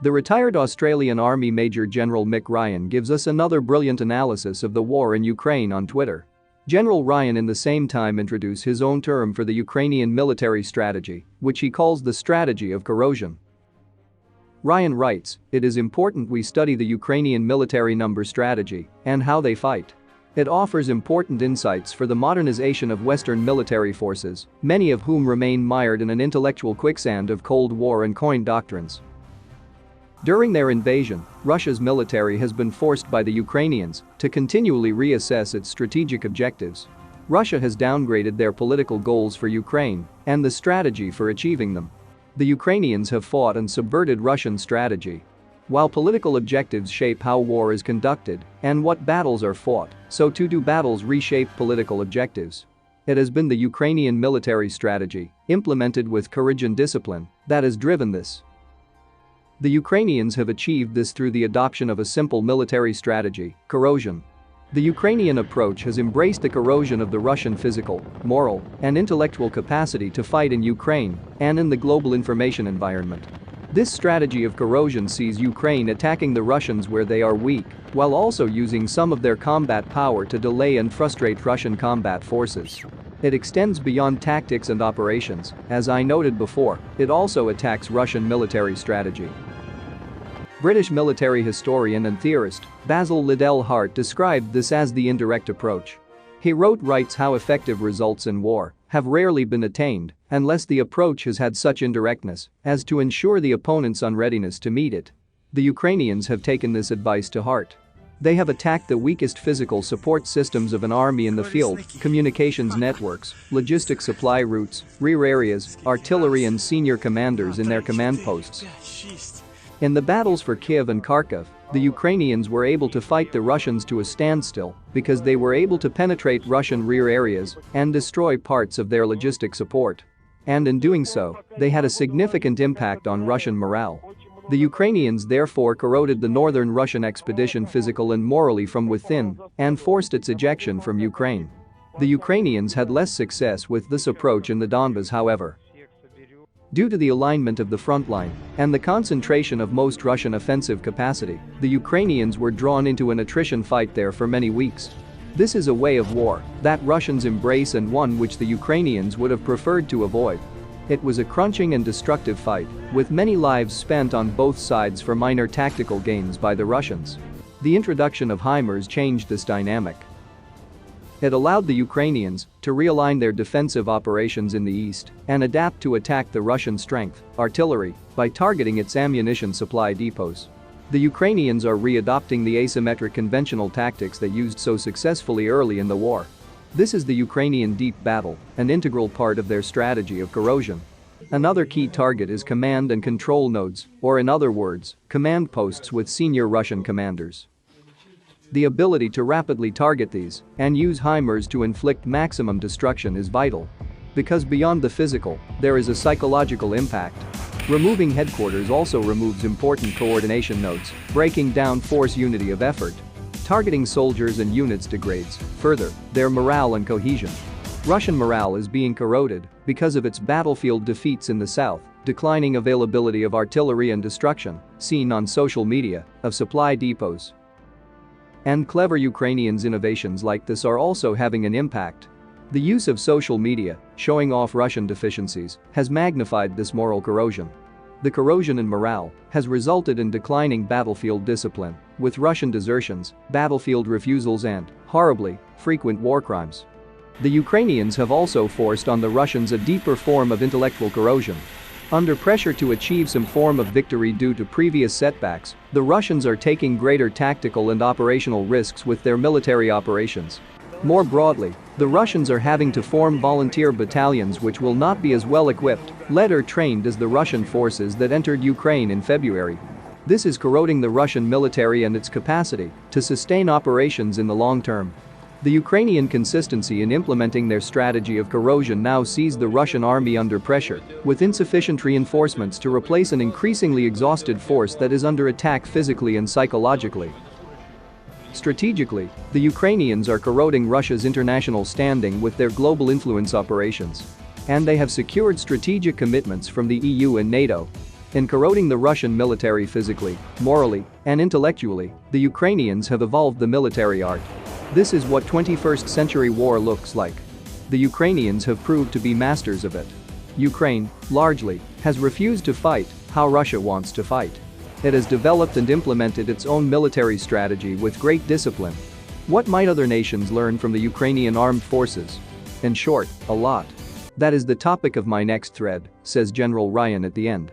The retired Australian Army Major General Mick Ryan gives us another brilliant analysis of the war in Ukraine on Twitter. General Ryan in the same time introduced his own term for the Ukrainian military strategy, which he calls the strategy of corrosion. Ryan writes, "It is important we study the Ukrainian military number strategy and how they fight. It offers important insights for the modernization of Western military forces, many of whom remain mired in an intellectual quicksand of Cold War and coin doctrines." During their invasion, Russia's military has been forced by the Ukrainians to continually reassess its strategic objectives. Russia has downgraded their political goals for Ukraine and the strategy for achieving them. The Ukrainians have fought and subverted Russian strategy. While political objectives shape how war is conducted and what battles are fought, so too do battles reshape political objectives. It has been the Ukrainian military strategy, implemented with courage and discipline, that has driven this. The Ukrainians have achieved this through the adoption of a simple military strategy, corrosion. The Ukrainian approach has embraced the corrosion of the Russian physical, moral, and intellectual capacity to fight in Ukraine and in the global information environment. This strategy of corrosion sees Ukraine attacking the Russians where they are weak, while also using some of their combat power to delay and frustrate Russian combat forces. It extends beyond tactics and operations, as I noted before, it also attacks Russian military strategy. British military historian and theorist Basil Liddell Hart described this as the indirect approach. He writes how effective results in war have rarely been attained unless the approach has had such indirectness as to ensure the opponent's unreadiness to meet it. The Ukrainians have taken this advice to heart. They have attacked the weakest physical support systems of an army in the field, communications networks, logistics supply routes, rear areas, artillery and senior commanders in their command posts. In the battles for Kiev and Kharkiv, the Ukrainians were able to fight the Russians to a standstill because they were able to penetrate Russian rear areas and destroy parts of their logistic support. And in doing so, they had a significant impact on Russian morale. The Ukrainians therefore corroded the northern Russian expedition physically and morally from within and forced its ejection from Ukraine. The Ukrainians had less success with this approach in the Donbas, however. Due to the alignment of the front line and the concentration of most Russian offensive capacity, the Ukrainians were drawn into an attrition fight there for many weeks. This is a way of war that Russians embrace and one which the Ukrainians would have preferred to avoid. It was a crunching and destructive fight, with many lives spent on both sides for minor tactical gains by the Russians. The introduction of HIMARS changed this dynamic. It allowed the Ukrainians to realign their defensive operations in the east and adapt to attack the Russian strength, artillery, by targeting its ammunition supply depots. The Ukrainians are re-adopting the asymmetric conventional tactics they used so successfully early in the war. This is the Ukrainian deep battle, an integral part of their strategy of corrosion. Another key target is command and control nodes, or in other words, command posts with senior Russian commanders. The ability to rapidly target these and use HIMARS to inflict maximum destruction is vital. Because beyond the physical, there is a psychological impact. Removing headquarters also removes important coordination nodes, breaking down force unity of effort. Targeting soldiers and units degrades, further, their morale and cohesion. Russian morale is being corroded because of its battlefield defeats in the south, declining availability of artillery and destruction, seen on social media, of supply depots. And clever Ukrainians' innovations like this are also having an impact. The use of social media, showing off Russian deficiencies, has magnified this moral corrosion. The corrosion in morale has resulted in declining battlefield discipline, with Russian desertions, battlefield refusals and, horribly, frequent war crimes. The Ukrainians have also forced on the Russians a deeper form of intellectual corrosion. Under pressure to achieve some form of victory due to previous setbacks, the Russians are taking greater tactical and operational risks with their military operations. More broadly, the Russians are having to form volunteer battalions which will not be as well equipped, led or trained as the Russian forces that entered Ukraine in February. This is corroding the Russian military and its capacity to sustain operations in the long term. The Ukrainian consistency in implementing their strategy of corrosion now sees the Russian army under pressure, with insufficient reinforcements to replace an increasingly exhausted force that is under attack physically and psychologically. Strategically, the Ukrainians are corroding Russia's international standing with their global influence operations. And they have secured strategic commitments from the EU and NATO. In corroding the Russian military physically, morally, and intellectually, the Ukrainians have evolved the military art. This is what 21st century war looks like. The Ukrainians have proved to be masters of it. Ukraine, largely, has refused to fight how Russia wants to fight. It has developed and implemented its own military strategy with great discipline. What might other nations learn from the Ukrainian armed forces? In short, a lot. That is the topic of my next thread, says General Ryan at the end.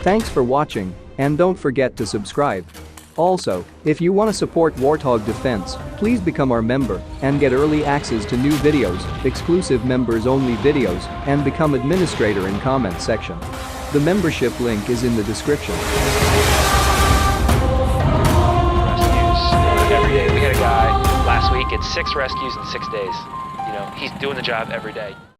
Thanks for watching, and don't forget to subscribe. Also, if you want to support Warthog Defense, please become our member and get early access to new videos, exclusive members-only videos, and become administrator in comment section. The membership link is in the description. Rescues every day. We had a guy last week, it's 6 rescues in 6 days. You know, he's doing the job every day.